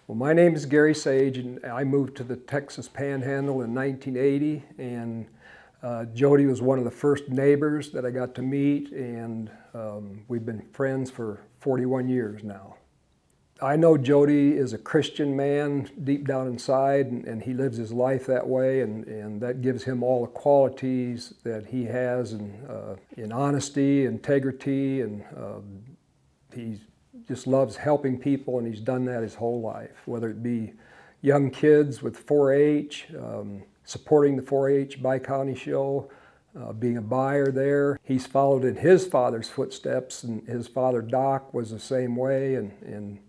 Well, my name is Gary Sage, and I moved to the Texas Panhandle in 1980, and Jody was one of the first neighbors that I got to meet, and we've been friends for 41 years now. I know Jody is a Christian man deep down inside, and he lives his life that way, and that gives him all the qualities that he has in honesty, integrity, and he just loves helping people, and he's done that his whole life, whether it be young kids with 4-H, supporting the 4-H Bi-County show, being a buyer there. He's followed in his father's footsteps, and his father Doc was the same way, and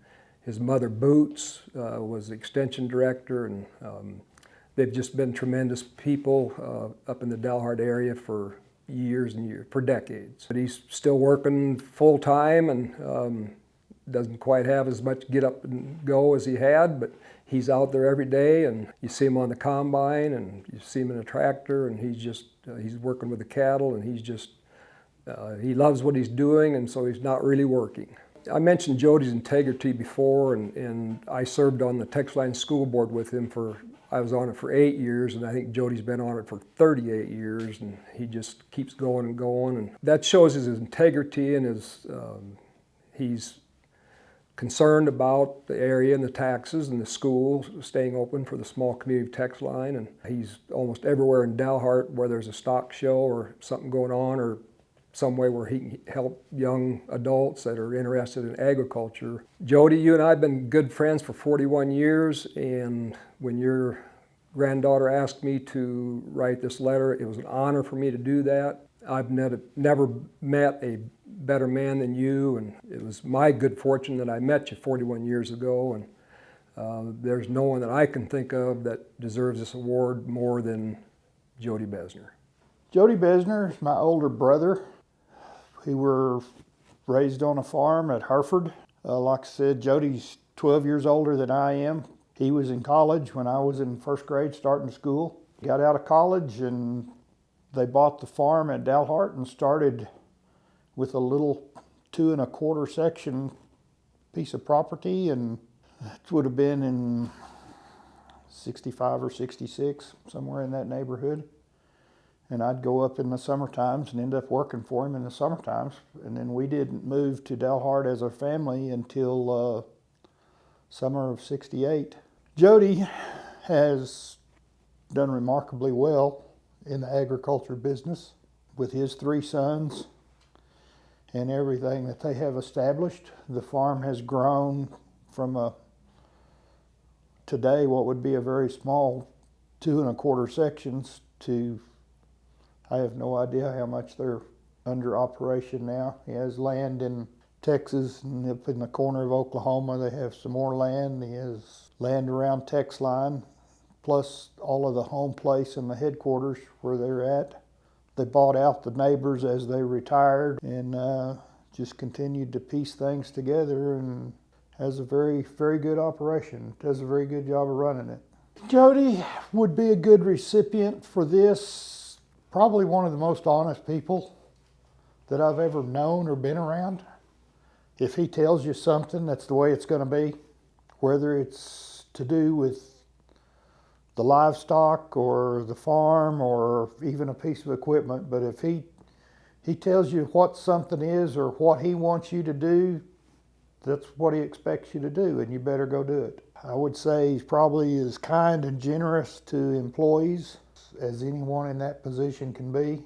his mother Boots was the extension director, and they've just been tremendous people up in the Dalhart area for years and years, for decades. But he's still working full time, and doesn't quite have as much get up and go as he had, but he's out there every day, and you see him on the combine, and you see him in a tractor, and he's working with the cattle, and he loves what he's doing, and so he's not really working. I mentioned Jody's integrity before, and I served on the Texas School Board with him I was on it for 8 years, and I think Jody's been on it for 38 years, and he just keeps going and going, and that shows his integrity, and he's concerned about the area and the taxes and the schools staying open for the small community text line, and he's almost everywhere in Dalhart where there's a stock show or something going on, or some way where he can help young adults that are interested in agriculture. Jody, you and I have been good friends for 41 years, and when your granddaughter asked me to write this letter, it was an honor for me to do that. I've never met a better man than you, and it was my good fortune that I met you 41 years ago, and there's no one that I can think of that deserves this award more than Jody Bezner. Jody Bezner is my older brother. We were raised on a farm at Hereford. Like I said, Jody's 12 years older than I am. He was in college when I was in first grade starting school. Got out of college, and they bought the farm at Dalhart and started with a little 2 1/4 section piece of property, and it would have been in 65 or 66, somewhere in that neighborhood. And I'd go up in the summer times and end up working for him in the summer times. And then we didn't move to Dalhart as a family until summer of 68. Jody has done remarkably well in the agriculture business with his 3 sons and everything that they have established. The farm has grown from today what would be a very small 2 1/4 sections to, I have no idea how much they're under operation now. He has land in Texas, and up in the corner of Oklahoma they have some more land. He has land around Tex Line, plus all of the home place and the headquarters where they're at. They bought out the neighbors as they retired, and just continued to piece things together, and has a very, very good operation. Does a very good job of running it. Jody would be a good recipient for this. Probably one of the most honest people that I've ever known or been around. If he tells you something, that's the way it's going to be, whether it's to do with the livestock or the farm or even a piece of equipment. But if he tells you what something is or what he wants you to do, that's what he expects you to do, and you better go do it. I would say he's probably as kind and generous to employees as anyone in that position can be.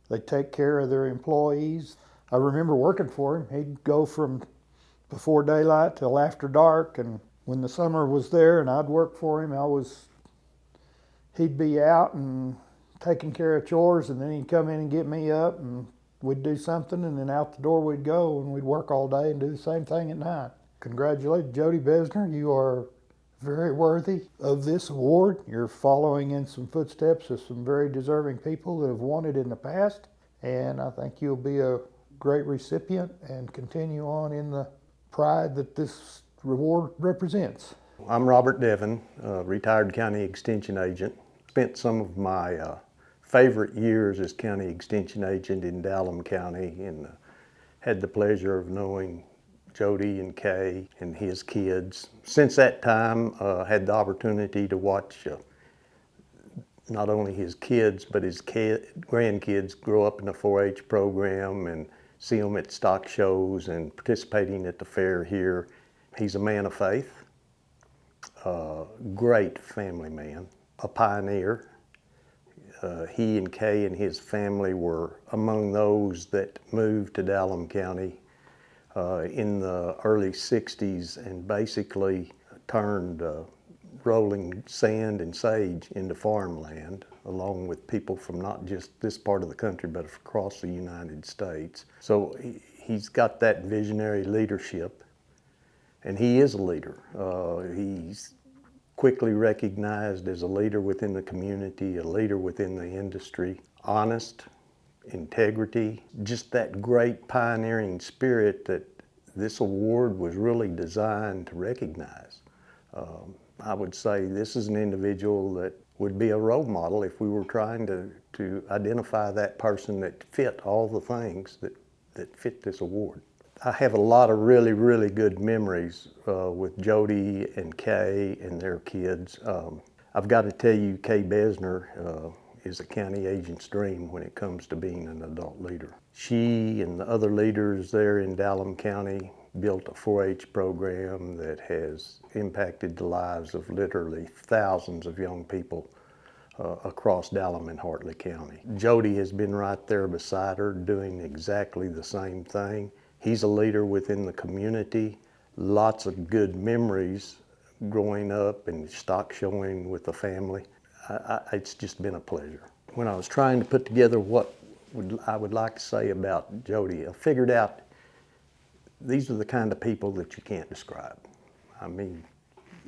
They take care of their employees. I remember working for him. He'd go from before daylight till after dark, and when the summer was there and I'd work for him, he'd be out and taking care of chores, and then he'd come in and get me up, and we'd do something, and then out the door we'd go, and we'd work all day and do the same thing at night. Congratulations, Jody Bezner. You are very worthy of this award. You're following in some footsteps of some very deserving people that have won it in the past, and I think you'll be a great recipient and continue on in the pride that this reward represents. I'm Robert Devon, retired county extension agent. Spent some of my favorite years as county extension agent in Dalham County, and had the pleasure of knowing Jody and Kay and his kids. Since that time, had the opportunity to watch not only his kids, but his grandkids grow up in the 4-H program and see them at stock shows and participating at the fair here. He's a man of faith, great family man, a pioneer. He and Kay and his family were among those that moved to Dallam County in the early 60s and basically turned rolling sand and sage into farmland, along with people from not just this part of the country, but across the United States. So he's got that visionary leadership, and he is a leader. He's quickly recognized as a leader within the community, a leader within the industry, honest, integrity, just that great pioneering spirit that this award was really designed to recognize. I would say this is an individual that would be a role model if we were trying to identify that person that fit all the things that fit this award. I have a lot of really, really good memories with Jody and Kay and their kids. I've got to tell you, Kay Bezner is a county agent's dream when it comes to being an adult leader. She and the other leaders there in Dallam County built a 4-H program that has impacted the lives of literally thousands of young people across Dallam and Hartley County. Jody has been right there beside her doing exactly the same thing. He's a leader within the community. Lots of good memories growing up and stock showing with the family. It's just been a pleasure. When I was trying to put together what I would like to say about Jody, I figured out these are the kind of people that you can't describe. I mean,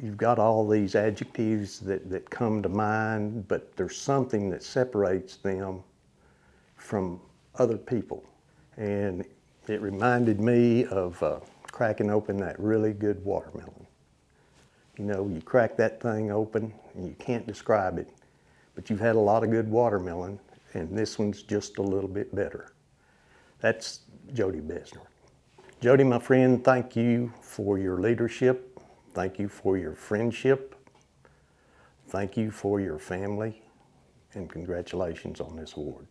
you've got all these adjectives that come to mind, but there's something that separates them from other people. And it reminded me of cracking open that really good watermelon. You know, you crack that thing open and you can't describe it, but you've had a lot of good watermelon, and this one's just a little bit better. That's Jody Bezner. Jody, my friend, thank you for your leadership. Thank you for your friendship. Thank you for your family, and congratulations on this award.